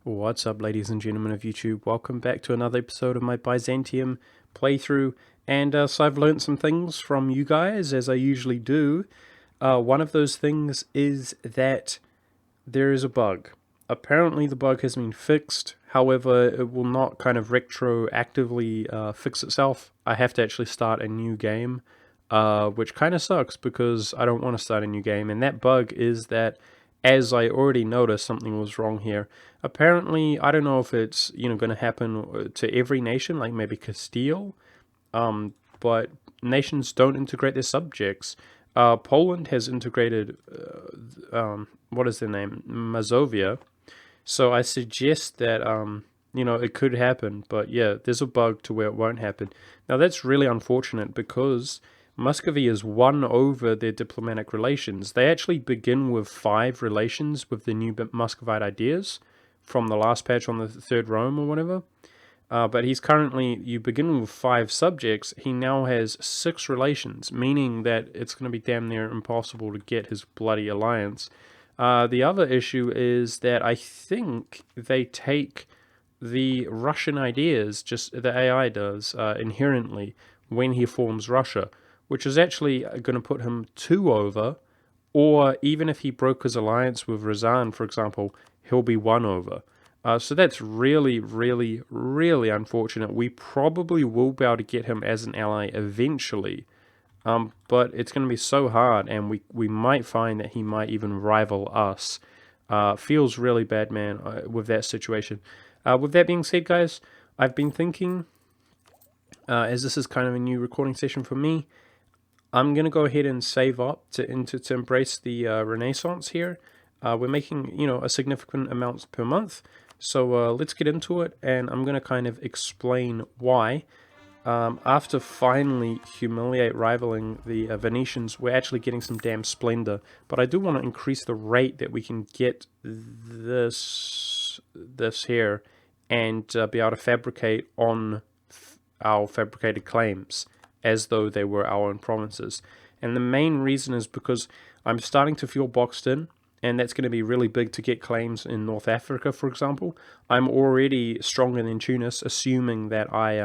What's up, ladies and gentlemen of YouTube? Welcome back to another episode of my Byzantium playthrough. And so I've learned some things from you guys, as I usually do. One of those things is that there is a bug. Apparently the bug has been fixed, however it will not kind of retroactively fix itself. I have to actually start a new game, which kind of sucks because I don't want to start a new game. And that bug is that, as I already noticed, something was wrong here. Apparently, I don't know if it's going to happen to every nation, like maybe Castile, but nations don't integrate their subjects. Poland has integrated, what is their name? Mazovia. So I suggest that, it could happen. But yeah, there's a bug to where it won't happen. Now that's really unfortunate because Muscovy has won over their diplomatic relations. They actually begin with 5 relations with the new Muscovite ideas from the last patch on the Third Rome or whatever. But he's currently, you begin with 5 subjects, he now has 6 relations, meaning that it's going to be damn near impossible to get his bloody alliance. The other issue is that I think they take the Russian ideas, just the AI does, inherently when he forms Russia, which is actually going to put him 2 over, or even if he broke his alliance with Razan, for example, he'll be 1 over. So that's really, really, really unfortunate. We probably will be able to get him as an ally eventually, but it's going to be so hard, and we might find that he might even rival us. Feels really bad, man, with that situation. With that being said, guys, I've been thinking, as this is kind of a new recording session for me, I'm going to go ahead and save up to embrace the Renaissance here. We're making, a significant amount per month. So let's get into it, and I'm going to kind of explain why. After finally rivaling the Venetians, we're actually getting some damn splendor. But I do want to increase the rate that we can get this here and be able to fabricate on our fabricated claims as though they were our own provinces. And the main reason is because I'm starting to feel boxed in, and that's going to be really big to get claims in North Africa, for example. I'm already stronger than Tunis, assuming that I,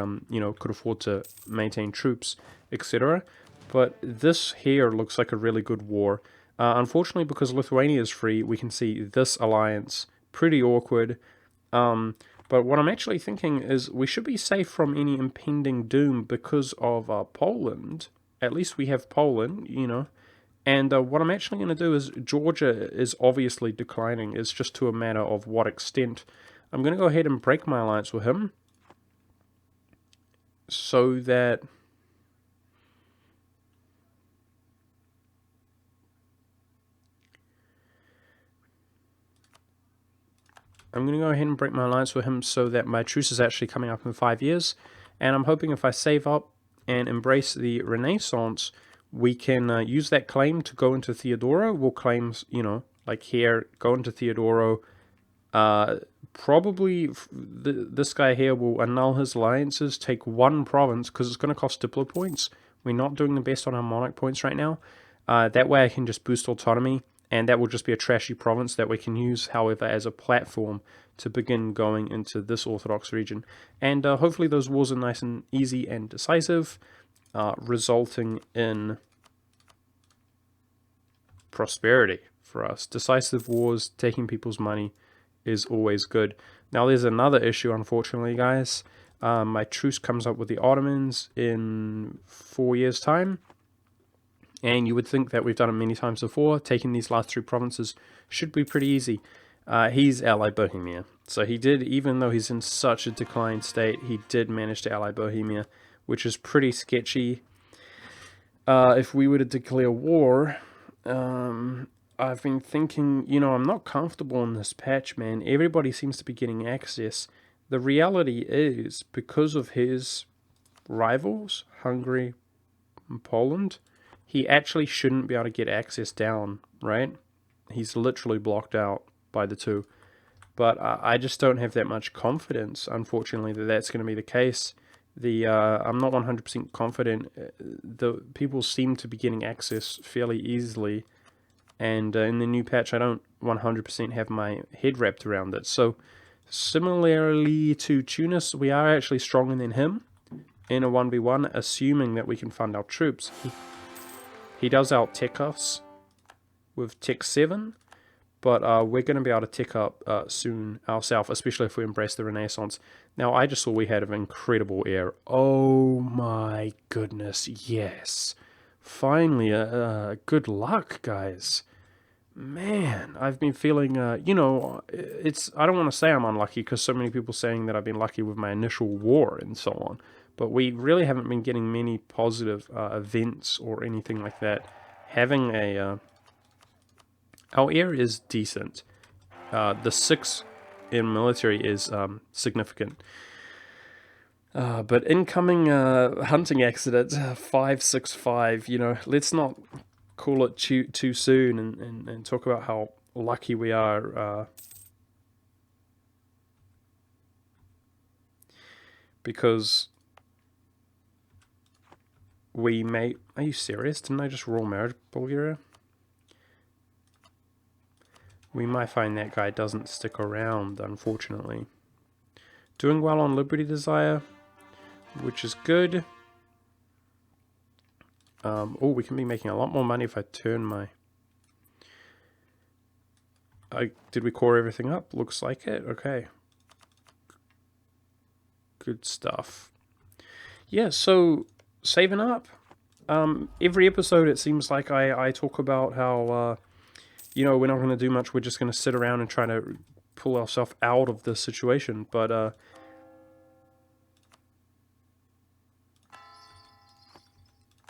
could afford to maintain troops, etc. But this here looks like a really good war. Unfortunately, because Lithuania is free, we can see this alliance pretty awkward. But what I'm actually thinking is we should be safe from any impending doom because of Poland. At least we have Poland, And what I'm actually going to do is, Georgia is obviously declining. It's just to a matter of what extent. I'm going to go ahead and break my alliance with him, so that my truce is actually coming up in 5 years. And I'm hoping if I save up and embrace the Renaissance, we can use that claim to go into Theodoro. We'll claim, like here, go into Theodoro. Probably this guy here will annul his alliances, take 1 province, because it's going to cost Diplo points. We're not doing the best on our monarch points right now. That way I can just boost autonomy, and that will just be a trashy province that we can use, however, as a platform to begin going into this Orthodox region. And hopefully those wars are nice and easy and decisive, resulting in prosperity for us. Decisive wars, taking people's money, is always good. Now there's another issue, unfortunately, guys. My truce comes up with the Ottomans in 4 years' time. And you would think that we've done it many times before. Taking these last 3 provinces should be pretty easy. He's allied Bohemia. So he did, even though he's in such a declined state, he did manage to ally Bohemia, which is pretty sketchy. If we were to declare war, I've been thinking, I'm not comfortable in this patch, man. Everybody seems to be getting access. The reality is, because of his rivals, Hungary and Poland, he actually shouldn't be able to get access down, right? He's literally blocked out by the 2. But I just don't have that much confidence, unfortunately, that that's going to be the case. I'm not 100% confident. The people seem to be getting access fairly easily, and in the new patch I don't 100% have my head wrapped around it. So Similarly to Tunis, we are actually stronger than him in a 1v1, assuming that we can fund our troops. He does out-tech us with Tech 7, but we're going to be able to tech up soon ourselves, especially if we embrace the Renaissance. Now, I just saw we had an incredible air. Oh my goodness, yes. Finally, good luck, guys. Man, I've been feeling, you know, I don't want to say I'm unlucky because so many people saying that I've been lucky with my initial war and so on. But we really haven't been getting many positive events or anything like that. Having our air is decent. The 6 in military is significant. But incoming hunting accidents, 565, you know, let's not call it too soon and talk about how lucky we are. Because we may... Are you serious? Didn't I just royal marriage Bulgaria? We might find that guy doesn't stick around, unfortunately. Doing well on Liberty Desire, which is good. Oh, we can be making a lot more money if I turn my... Did we core everything up? Looks like it. Okay. Good stuff. Yeah, so saving up. Every episode it seems like I talk about how... you know, we're not going to do much. We're just going to sit around and try to pull ourselves out of the situation. But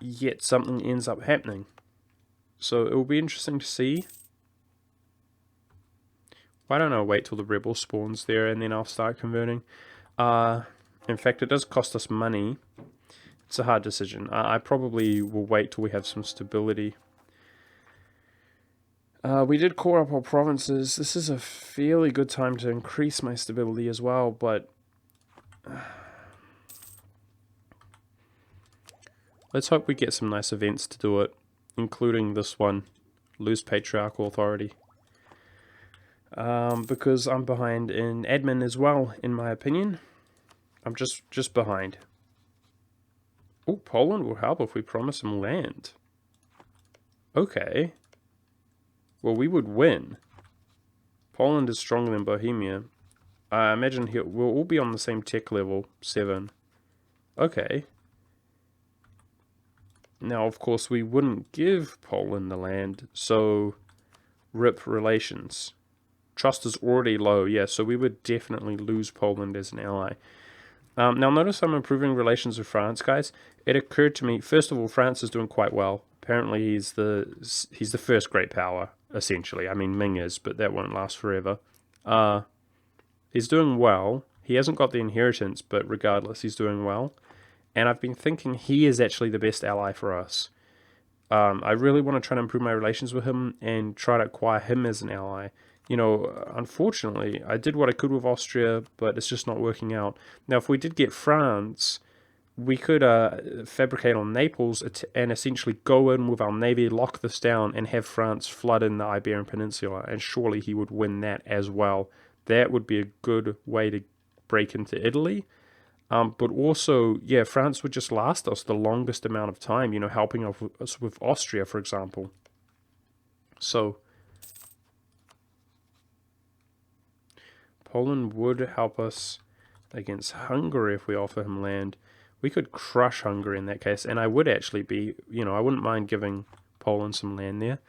yet something ends up happening. So it will be interesting to see. Why don't I wait till the rebel spawns there and then I'll start converting? In fact, it does cost us money. It's a hard decision. I probably will wait till we have some stability. We did core up our provinces. This is a fairly good time to increase my stability as well, but... let's hope we get some nice events to do it, including this one, lose patriarchal authority. Because I'm behind in admin as well, in my opinion. I'm just behind. Oh, Poland will help if we promise him land. Okay. Well, we would win. Poland is stronger than Bohemia. I imagine we'll all be on the same tech level, 7. Okay. Now, of course, we wouldn't give Poland the land, so rip relations. Trust is already low, yeah, so we would definitely lose Poland as an ally. Now, notice I'm improving relations with France, guys. It occurred to me, first of all, France is doing quite well. Apparently, he's the first great power, essentially. I mean, Ming is, but that won't last forever. He's doing well. He hasn't got the inheritance, but regardless, he's doing well. And I've been thinking he is actually the best ally for us. I really want to try to improve my relations with him and try to acquire him as an ally. You know, unfortunately, I did what I could with Austria, but it's just not working out. Now, if we did get France, we could fabricate on Naples and essentially go in with our navy, lock this down, and have France flood in the Iberian Peninsula, and surely he would win that as well. That would be a good way to break into Italy. But also, yeah, France would just last us the longest amount of time, you know, helping us with Austria, for example. So, Poland would help us against Hungary if we offer him land. We could crush Hungary in that case, and I would actually be, you know, I wouldn't mind giving Poland some land there.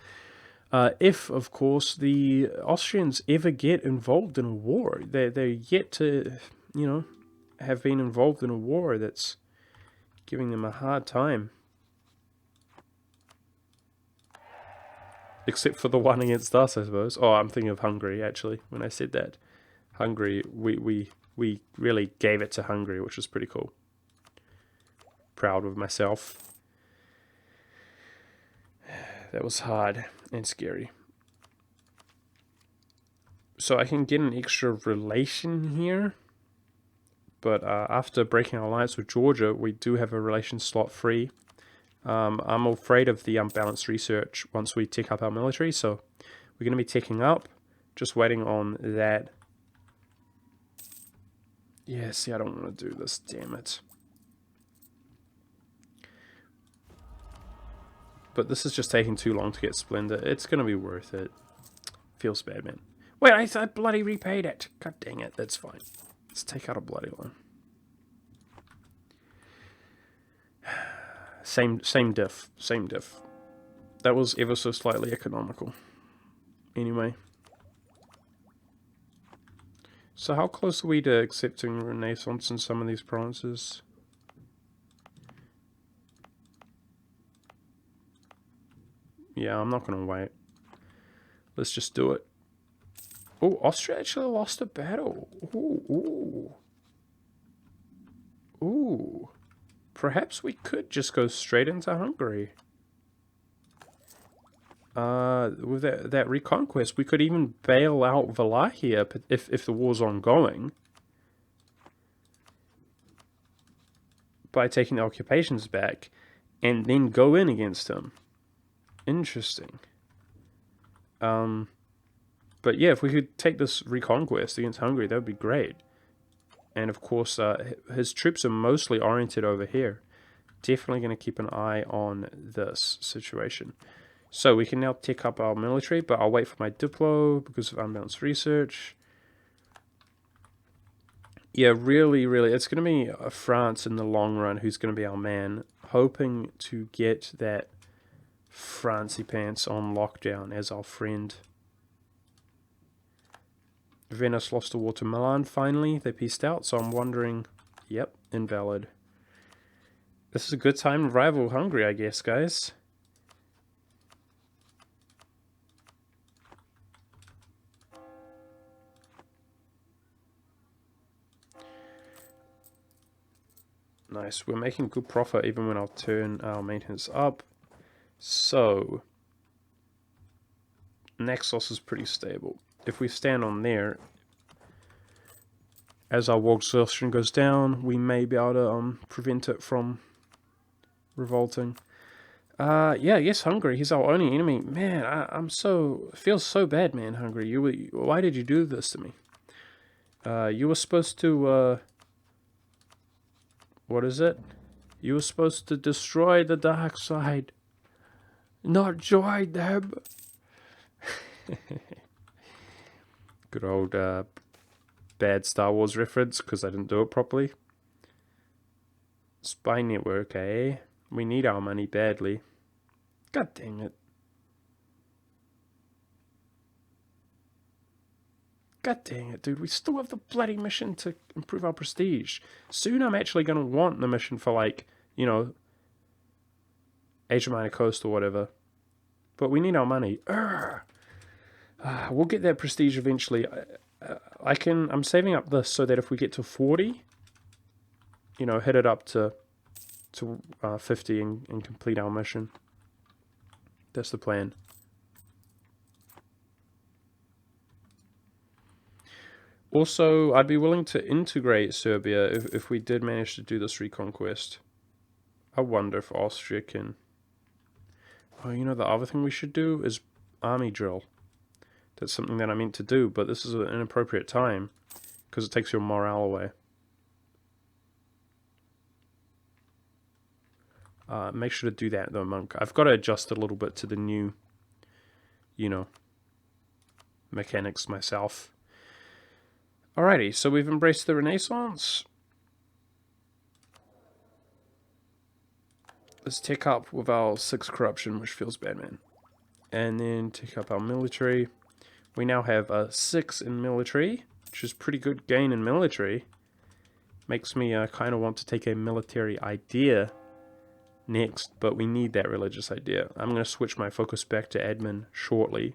If, of course, the Austrians ever get involved in a war. They're yet to, you know, have been involved in a war that's giving them a hard time. Except for the one against us, I suppose. Oh, I'm thinking of Hungary, actually, when I said that. Hungary, we really gave it to Hungary, which was pretty cool. Proud of myself. That was hard and scary. So I can get an extra relation here. But after breaking our alliance with Georgia, we do have a relation slot free. I'm afraid of the unbalanced research once we tick up our military, so we're going to be ticking up. Just waiting on that Yeah, see, I don't want to do this, damn it. But this is just taking too long to get Splendor. It's going to be worth it. Feels bad, man. Wait, I bloody repaid it. God dang it, that's fine. Let's take out a bloody one. Same diff. Same diff. That was ever so slightly economical. Anyway. So how close are we to accepting Renaissance in some of these provinces? Yeah, I'm not going to wait. Let's just do it. Oh, Austria actually lost a battle. Ooh, ooh. Ooh. Perhaps we could just go straight into Hungary. With that reconquest, we could even bail out Wallachia if the war's ongoing. By taking the occupations back. And then go in against him. Interesting. But yeah, if we could take this reconquest against Hungary, that would be great. And of course, his troops are mostly oriented over here. Definitely going to keep an eye on this situation. So we can now take up our military, but I'll wait for my Diplo because of unbalanced research. Yeah, really, it's going to be France in the long run who's going to be our man. Hoping to get that Francie Pants on lockdown as our friend. Venice lost the war to Milan finally. They pieced out, so I'm wondering... Yep, invalid. This is a good time to rival Hungary, I guess, guys. Nice. We're making good profit even when I'll turn our maintenance up. So... Naxos is pretty stable. If we stand on there, as our war exhaustion goes down, we may be able to prevent it from revolting. Yeah, yes, Hungary. He's our only enemy. Man, I'm so... Feels so bad, man, Hungary. Why did you do this to me? You were supposed to... what is it? You were supposed to destroy the dark side. Not join them. Good old bad Star Wars reference because I didn't do it properly. Spy network, eh? We need our money badly. God dang it. God dang it, dude. We still have the bloody mission to improve our prestige. Soon I'm actually going to want the mission for, like, you know, Asia Minor Coast or whatever. But we need our money. We'll get that prestige eventually. I'm saving up this so that if we get to 40, you know, hit it up to 50 and complete our mission. That's the plan. Also, I'd be willing to integrate Serbia if we did manage to do this reconquest. I wonder if Austria can... Oh, you know, the other thing we should do is army drill. That's something that I meant to do, but this is an inappropriate time because it takes your morale away. Make sure to do that though, Monk. I've got to adjust a little bit to the new, you know, mechanics myself. Alrighty, so we've embraced the Renaissance. Let's take up with our 6 corruption, which feels bad, man. And then take up our military. We now have a 6 in military, which is pretty good gain in military. Makes me kind of want to take a military idea next, but we need that religious idea. I'm going to switch my focus back to admin shortly.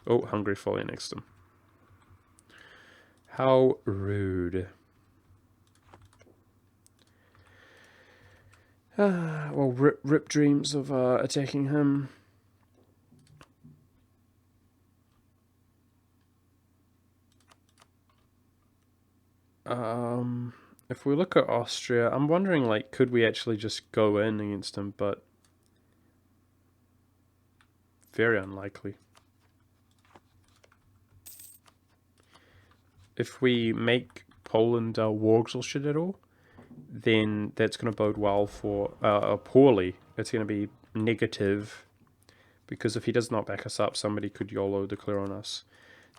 Oh, Hungary fully next to him. How rude. Well, rip dreams of attacking him. If we look at Austria, I'm wondering, like, could we actually just go in against him, but very unlikely. if we make Poland war exhaustion at all, then that's going to bode well for poorly. It's going to be negative because if he does not back us up, somebody could YOLO declare on us.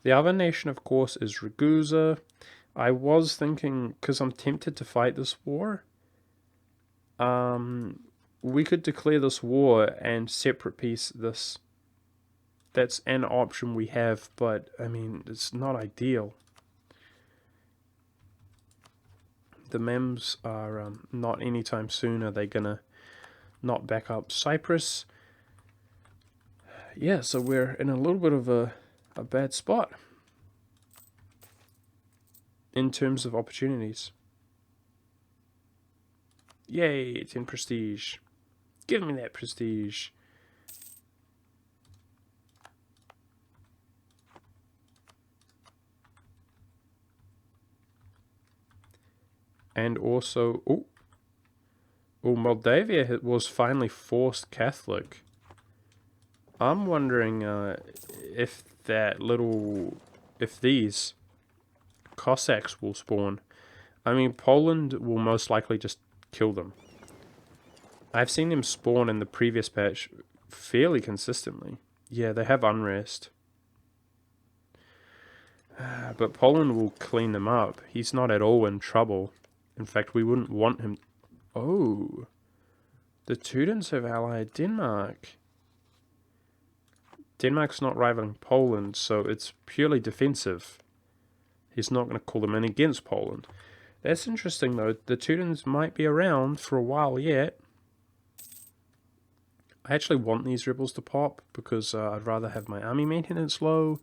The other nation, of course, is Ragusa. I was thinking, because I'm tempted to fight this war, we could declare this war and separate peace this. That's an option we have, but, I mean, it's not ideal. The MEMS are not anytime soon are they gonna not back up Cyprus. Yeah, so we're in a little bit of a bad spot in terms of opportunities. Yay, it's in prestige. Give me that prestige. And also, Moldavia was finally forced Catholic. I'm wondering if these Cossacks will spawn. I mean, Poland will most likely just kill them. I've seen them spawn in the previous patch fairly consistently. Yeah, they have unrest. But Poland will clean them up. He's not at all in trouble. In fact, we wouldn't want him... Oh. The Teutons have allied Denmark. Denmark's not rivaling Poland, so it's purely defensive. He's not going to call them in against Poland. That's interesting, though. The Teutons might be around for a while yet. I actually want these rebels to pop, because I'd rather have my army maintenance low.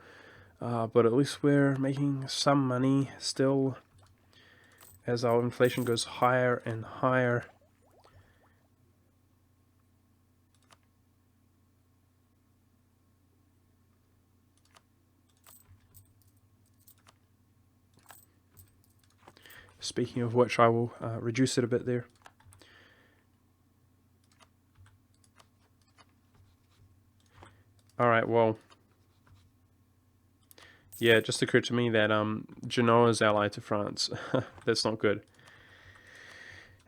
But at least we're making some money still as our inflation goes higher and higher. Speaking of which, I will reduce it a bit there. Alright, well... Yeah, it just occurred to me that Genoa is allied to France. That's not good.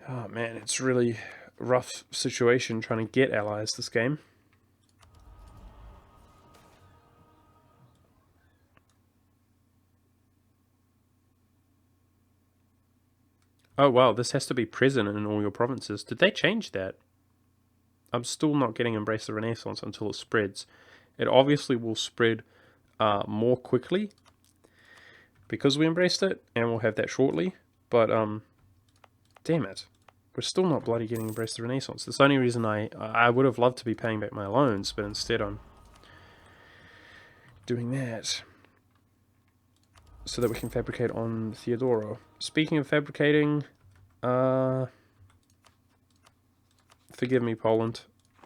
Oh man, it's really rough situation trying to get allies this game. Oh wow, this has to be present in all your provinces. Did they change that? I'm still not getting Embrace the Renaissance until it spreads. It obviously will spread more quickly because we embraced it, and we'll have that shortly. But damn it, we're still not bloody getting Embrace the Renaissance. That's the only reason I would have loved to be paying back my loans, but instead I'm doing that so that we can fabricate on Theodoro. Speaking of fabricating, forgive me, Poland.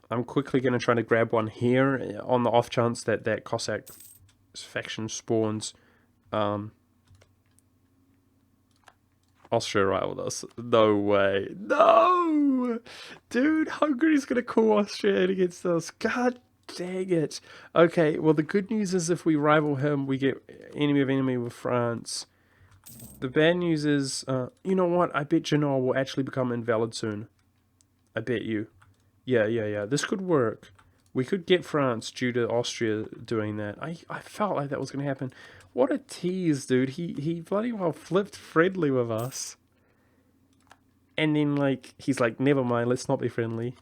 I'm quickly going to try to grab one here on the off chance that that Cossack faction spawns. Austria rivaled us. No way. No! Dude, Hungary's going to call Austria in against us. God dang it. Okay, well, the good news is if we rival him, we get enemy of enemy with France. The bad news is, you know what? I bet Genoa will actually become invalid soon. I bet you. Yeah. This could work. We could get France due to Austria doing that. I felt like that was going to happen. What a tease, dude. He bloody well flipped friendly with us. And then, like, he's like, never mind, let's not be friendly.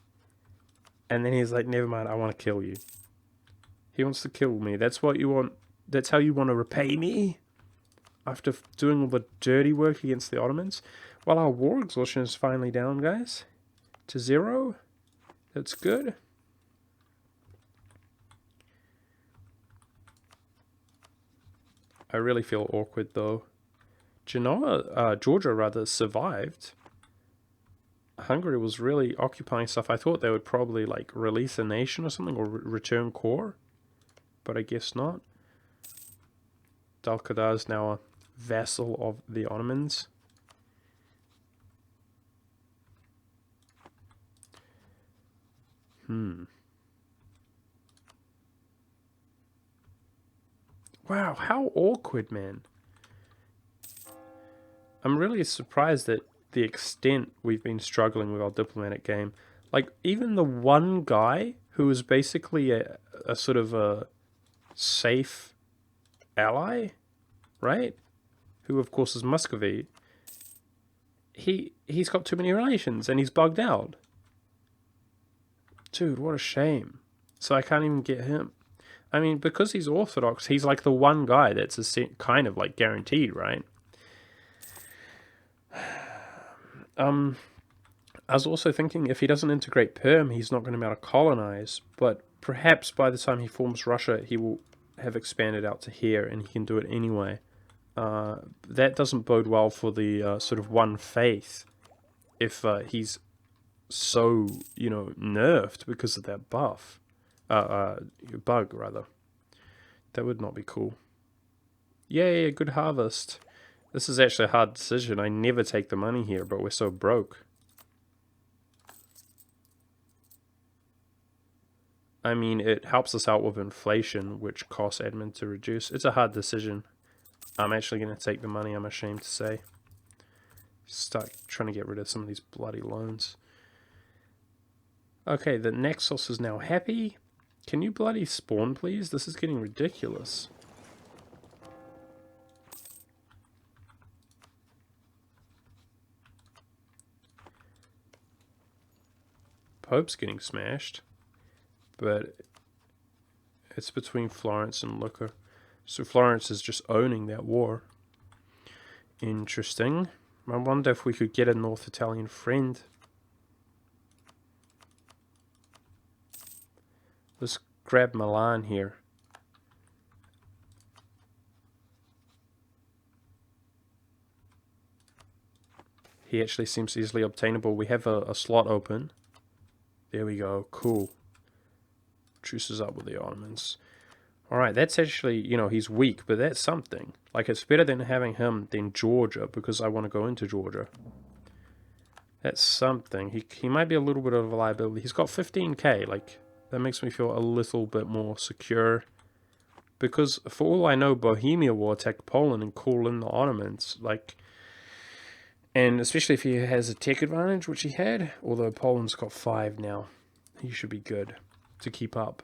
And then he's like, never mind, I want to kill you. He wants to kill me. That's what you want. That's how you want to repay me? After doing all the dirty work against the Ottomans? Well, our war exhaustion is finally down, guys. To 0. That's good. I really feel awkward, though. Georgia, rather, survived. Hungary was really occupying stuff. I thought they would probably, like, release a nation or something, or return core. But I guess not. Dalkadar is now a vassal of the Ottomans. Wow, how awkward, man. I'm really surprised at the extent we've been struggling with our diplomatic game. Like, even the one guy who was basically a sort of a safe ally, right? Who, of course, is Muscovy. He's got too many relations and he's bugged out. Dude, what a shame. So I can't even get him. I mean, because he's Orthodox, he's like the one guy that's kind of like guaranteed, right? I was also thinking if he doesn't integrate Perm, he's not going to be able to colonize. But perhaps by the time he forms Russia, he will have expanded out to here and he can do it anyway. That doesn't bode well for the sort of one faith if he's so, nerfed because of that buff. Bug, rather. That would not be cool. Yay, a good harvest. This is actually a hard decision. I never take the money here, but we're so broke. I mean, it helps us out with inflation, which costs admin to reduce. It's a hard decision. I'm actually going to take the money, I'm ashamed to say. Start trying to get rid of some of these bloody loans. Okay, the Naxos is now happy. Can you bloody spawn, please? This is getting ridiculous. Pope's getting smashed. But it's between Florence and Lucca. So Florence is just owning that war. Interesting. I wonder if we could get a North Italian friend. Let's grab Milan here. He actually seems easily obtainable. We have a slot open. There we go. Cool. Truces up with the Ottomans. Alright, that's actually, he's weak, but that's something. Like, it's better than having him than Georgia, because I want to go into Georgia. That's something. He might be a little bit of a liability. He's got 15k, like, that makes me feel a little bit more secure. Because, for all I know, Bohemia will attack Poland and call in the Ottomans, like... And especially if he has a tech advantage, which he had, although Poland's got 5 now. He should be good to keep up.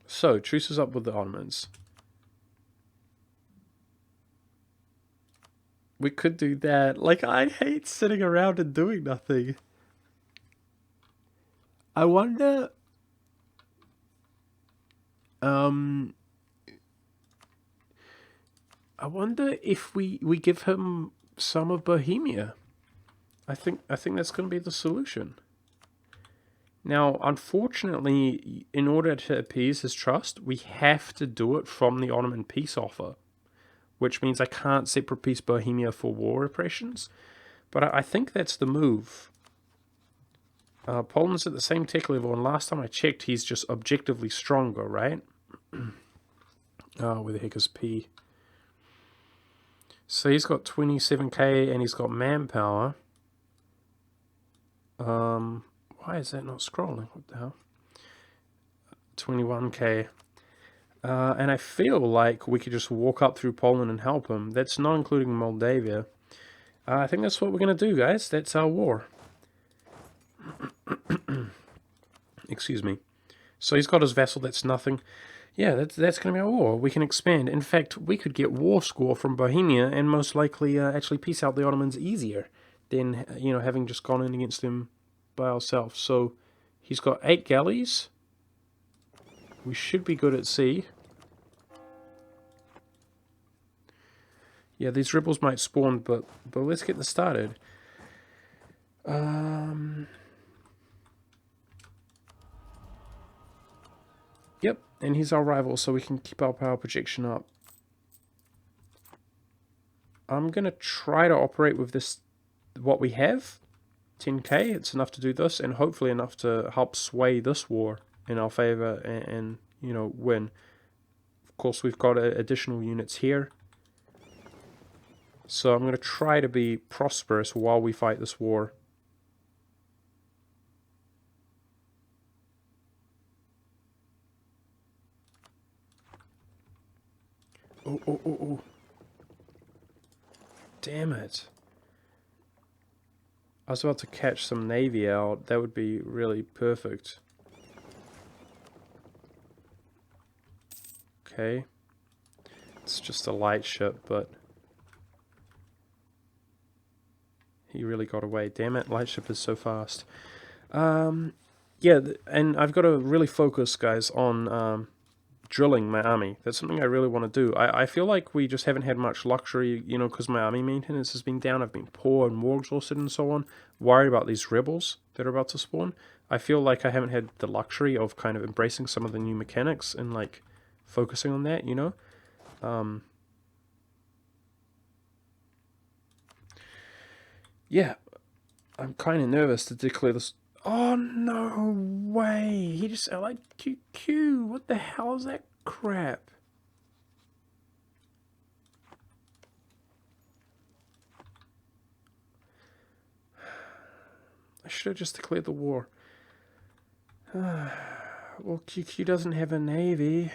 So, truces up with the Ottomans. We could do that. Like, I hate sitting around and doing nothing. I wonder... I wonder if we give him some of Bohemia. I think that's going to be the solution. Now, unfortunately, in order to appease his trust, we have to do it from the Ottoman peace offer, which means I can't separate peace Bohemia for war repressions. But I think that's the move. Poland's at the same tech level, and last time I checked, he's just objectively stronger, right? Where the heck is P? So he's got 27k and he's got manpower. Why is that not scrolling? What the hell? 21k. And I feel like we could just walk up through Poland and help him. That's not including Moldavia. I think that's what we're going to do, guys. That's our war. Excuse me. So he's got his vassal, that's nothing. Yeah, that's going to be our war. We can expand. In fact, we could get war score from Bohemia and most likely actually peace out the Ottomans easier than, having just gone in against them by ourselves. So he's got 8 galleys. We should be good at sea. Yeah, these rebels might spawn, but let's get this started. Yep, and he's our rival, so we can keep our power projection up. I'm going to try to operate with this, what we have, 10k, it's enough to do this, and hopefully enough to help sway this war in our favor and win. Of course, we've got additional units here. So I'm going to try to be prosperous while we fight this war. Oh. damn it. I was about to catch some Navy out. That would be really perfect. Okay. It's just a light ship, but... he really got away. Damn it, light ship is so fast. Yeah, and I've got to really focus, guys, on drilling my army. That's something I really want to do. I feel like we just haven't had much luxury, you know, because my army maintenance has been down. I've been poor and more exhausted and so on. Worried about these rebels that are about to spawn. I feel like I haven't had the luxury of kind of embracing some of the new mechanics and, like, focusing on that, you know? Yeah, I'm kind of nervous to declare this. Oh, no way. He just like QQ. What the hell is that crap? I should have just declared the war. Well, QQ doesn't have a navy.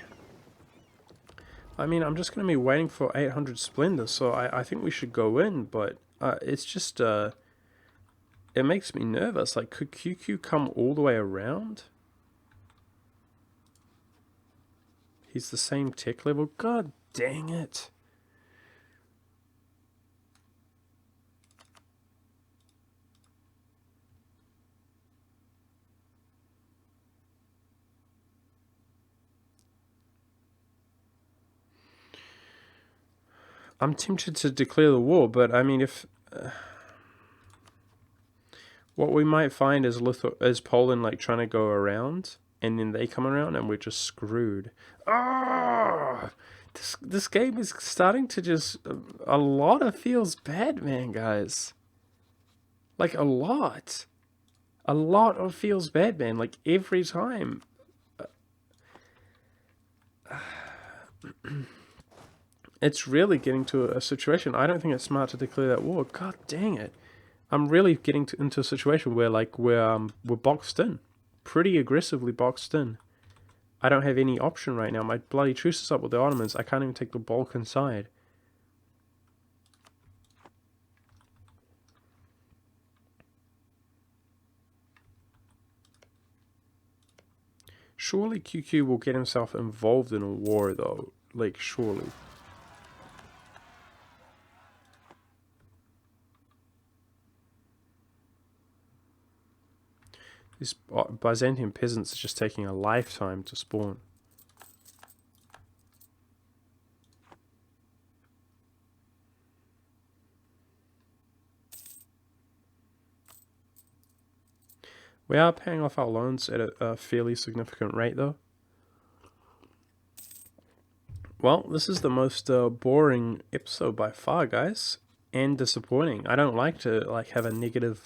I mean, I'm just going to be waiting for 800 Splendor, so I think we should go in, but it's just, it makes me nervous. Like, could QQ come all the way around? He's the same tech level? God dang it. I'm tempted to declare the war, but I mean, if... what we might find is Poland, like, trying to go around, and then they come around, and we're just screwed. Ah! This game is starting to just... a lot of feels bad, man, guys. Like, a lot. A lot of feels bad, man. Like, every time. It's really getting to a situation. I don't think it's smart to declare that war. God dang it. I'm really getting into a situation where, like, we're boxed in. Pretty aggressively boxed in. I don't have any option right now. My bloody truce is up with the Ottomans. I can't even take the Balkan side. Surely QQ will get himself involved in a war, though. Like, surely. These Byzantium peasants are just taking a lifetime to spawn. We are paying off our loans at a fairly significant rate, though. Well, this is the most boring episode by far, guys, and disappointing. I don't like to have a negative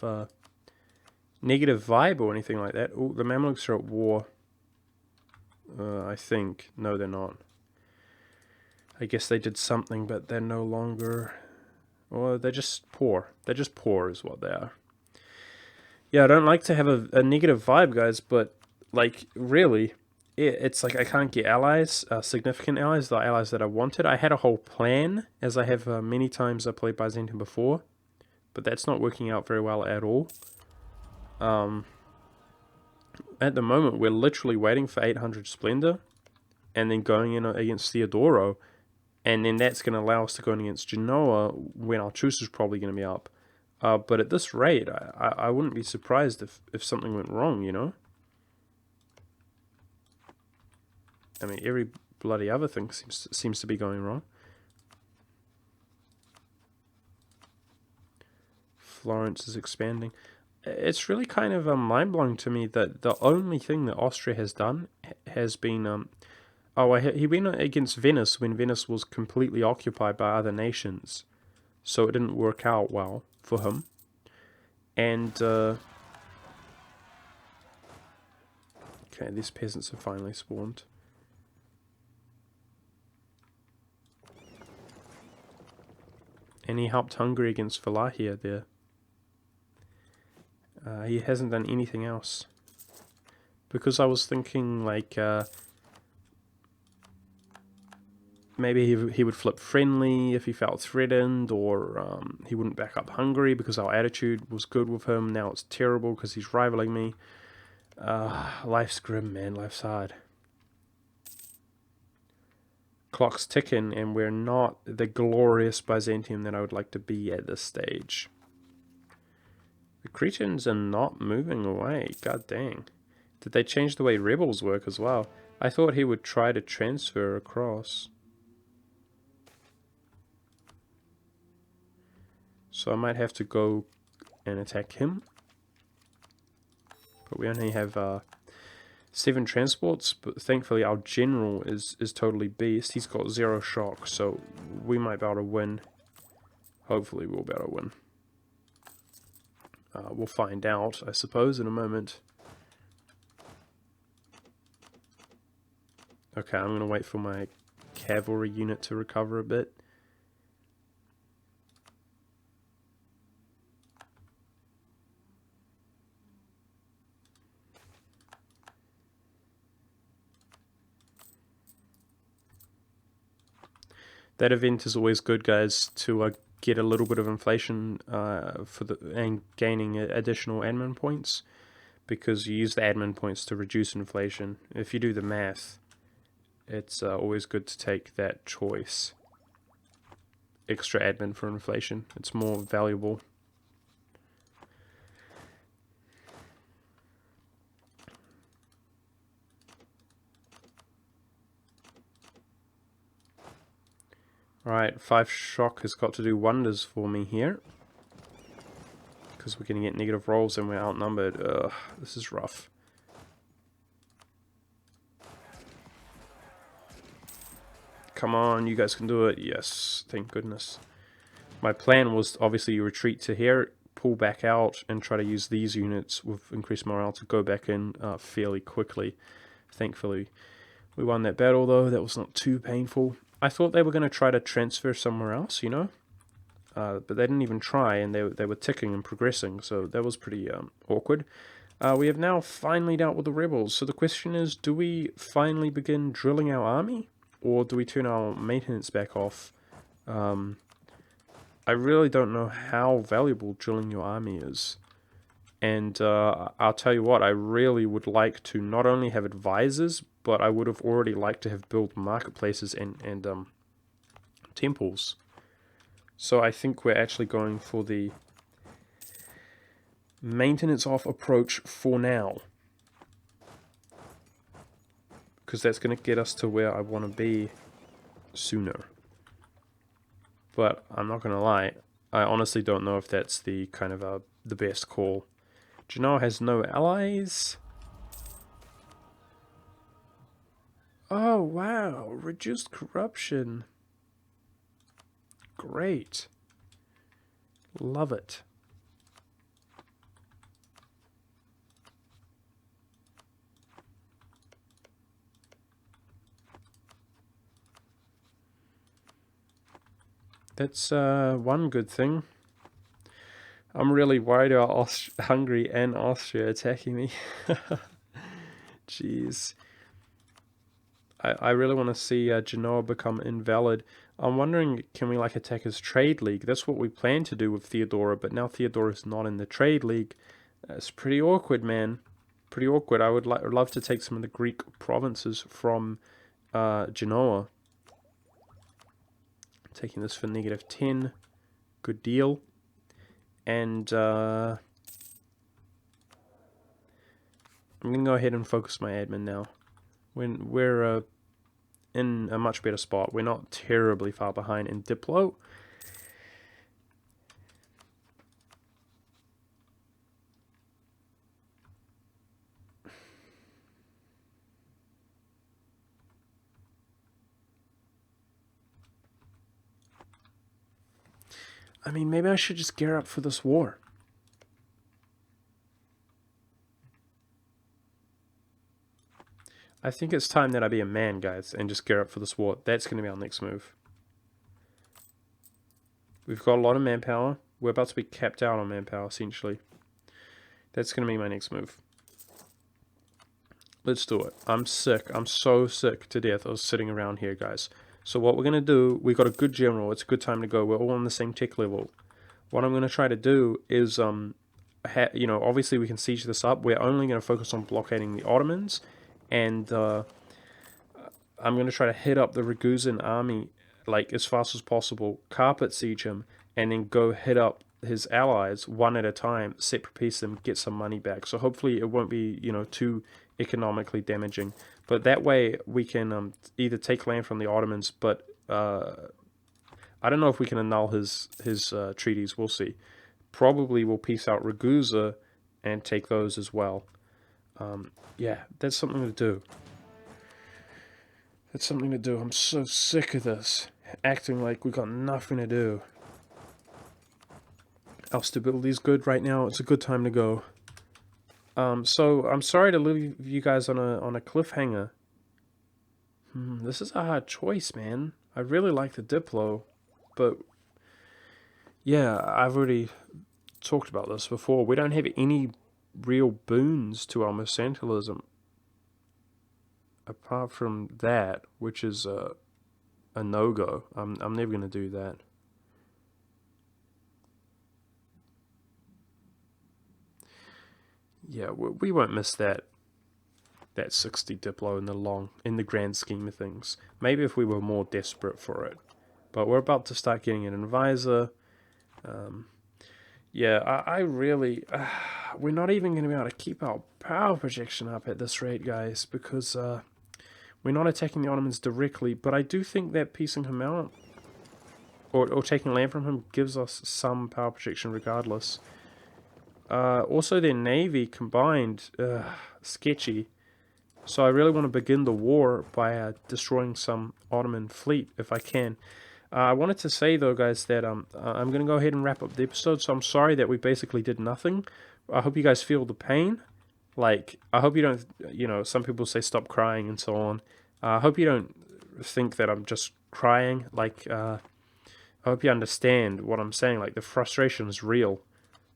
vibe or anything like that. Oh, the Mamluks are at war. I think. No, they're not. I guess they did something, but they're no longer... Or they're just poor. They're just poor is what they are. Yeah, I don't like to have a negative vibe, guys, but, like, really, it's like I can't get allies, significant allies, the allies that I wanted. I had a whole plan, as I have many times I played Byzantium before, but that's not working out very well at all. At the moment, we're literally waiting for 800 Splendor, and then going in against Theodoro, and then that's going to allow us to go in against Genoa when our truce is probably going to be up. But at this rate, I wouldn't be surprised if something went wrong, you know? I mean, every bloody other thing seems to be going wrong. Florence is expanding. It's really kind of mind-blowing to me that the only thing that Austria has done has been... he went against Venice when Venice was completely occupied by other nations. So it didn't work out well for him. And, okay, these peasants have finally spawned. And he helped Hungary against Wallachia there. He hasn't done anything else. Because I was thinking, like, maybe he would flip friendly if he felt threatened, or he wouldn't back up Hungary because our attitude was good with him. Now it's terrible because he's rivaling me. Life's grim, man. Life's hard. Clock's ticking, and we're not the glorious Byzantium that I would like to be at this stage. The Cretans are not moving away. God dang. Did they change the way rebels work as well? I thought he would try to transfer across. So I might have to go and attack him. But we only have 7 transports, but thankfully our general is totally beast. He's got 0 shock, so we might be able to win. Hopefully we'll be able to win. We'll find out, I suppose, in a moment. Okay, I'm going to wait for my cavalry unit to recover a bit. That event is always good, guys, to get a little bit of inflation and gaining additional admin points, because you use the admin points to reduce inflation. If you do the math, it's always good to take that choice. Extra admin for inflation. It's more valuable. Alright, 5 shock has got to do wonders for me here. Because we're going to get negative rolls and we're outnumbered. Ugh, this is rough. Come on, you guys can do it. Yes, thank goodness. My plan was obviously retreat to here, pull back out, and try to use these units with increased morale to go back in fairly quickly. Thankfully, we won that battle though. That was not too painful. I thought they were going to try to transfer somewhere else, you know? But they didn't even try, and they were ticking and progressing, so that was pretty awkward. We have now finally dealt with the rebels, so the question is, do we finally begin drilling our army? Or do we turn our maintenance back off? I really don't know how valuable drilling your army is. And I'll tell you what, I really would like to not only have advisors, but I would have already liked to have built marketplaces and temples. So I think we're actually going for the maintenance off approach for now. Because that's going to get us to where I want to be sooner. But I'm not going to lie, I honestly don't know if that's the kind of the best call. Genoa has no allies. Oh wow, reduced corruption. Great. Love it. That's one good thing. I'm really worried about Hungary and Austria attacking me. Jeez. I really want to see Genoa become invalid. I'm wondering, can we like attack his trade league? That's what we planned to do with Theodora, but now Theodora's not in the trade league. It's pretty awkward, man. Pretty awkward. I would love to take some of the Greek provinces from Genoa. Taking this for -10. Good deal. And I'm going to go ahead and focus my admin now. When we're in a much better spot. We're not terribly far behind in Diplo. I mean, maybe I should just gear up for this war. I think it's time that I be a man, guys, and just gear up for this war. That's going to be our next move. We've got a lot of manpower. We're about to be capped out on manpower, essentially. That's going to be my next move. Let's do it. I'm sick. I'm so sick to death of sitting around here, guys. So what we're going to do, we got a good general. It's a good time to go. We're all on the same tech level. What I'm going to try to do is, obviously we can siege this up. We're only going to focus on blockading the Ottomans, and I'm going to try to hit up the Raguzan army like as fast as possible, carpet siege him, and then go hit up his allies one at a time, separate piece them, get some money back. So hopefully it won't be too economically damaging. But that way we can either take land from the Ottomans, but I don't know if we can annul his treaties. We'll see. Probably we'll peace out Ragusa and take those as well. Yeah, that's something to do. That's something to do. I'm so sick of this. Acting like we got nothing to do. Our stability's good right now. It's a good time to go. So I'm sorry to leave you guys on a cliffhanger. This is a hard choice, man. I really like the Diplo, but yeah, I've already talked about this before. We don't have any real boons to our mercantilism apart from that, which is a no-go. I'm never going to do that. Yeah, we won't miss that 60 Diplo in the grand scheme of things. Maybe if we were more desperate for it. But we're about to start getting an advisor. Yeah, I really... we're not even going to be able to keep our power projection up at this rate, guys, because we're not attacking the Ottomans directly, but I do think that piecing him out, or taking land from him, gives us some power projection regardless. Also, their navy combined, sketchy. So I really want to begin the war by destroying some Ottoman fleet, if I can. I wanted to say, though, guys, that I'm going to go ahead and wrap up the episode, so I'm sorry that we basically did nothing. I hope you guys feel the pain. Like, I hope you don't, some people say stop crying and so on. I hope you don't think that I'm just crying. Like, I hope you understand what I'm saying. Like, the frustration is real.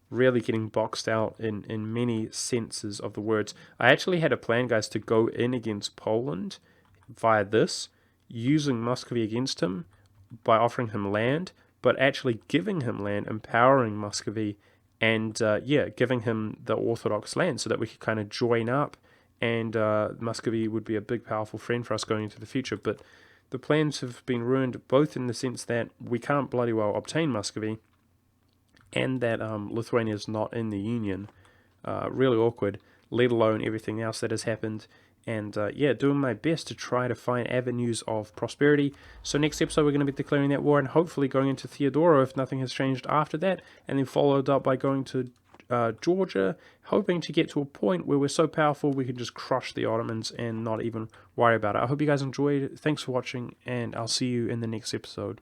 Really getting boxed out in many senses of the words. I actually had a plan, guys, to go in against Poland via this, using Muscovy against him by offering him land, but actually giving him land, empowering Muscovy, and giving him the Orthodox land so that we could kind of join up, and Muscovy would be a big, powerful friend for us going into the future. But the plans have been ruined, both in the sense that we can't bloody well obtain Muscovy, and that Lithuania is not in the Union. Really awkward, let alone everything else that has happened. And doing my best to try to find avenues of prosperity. So next episode we're going to be declaring that war and hopefully going into Theodora if nothing has changed after that. And then followed up by going to Georgia, hoping to get to a point where we're so powerful we can just crush the Ottomans and not even worry about it. I hope you guys enjoyed. Thanks for watching, and I'll see you in the next episode.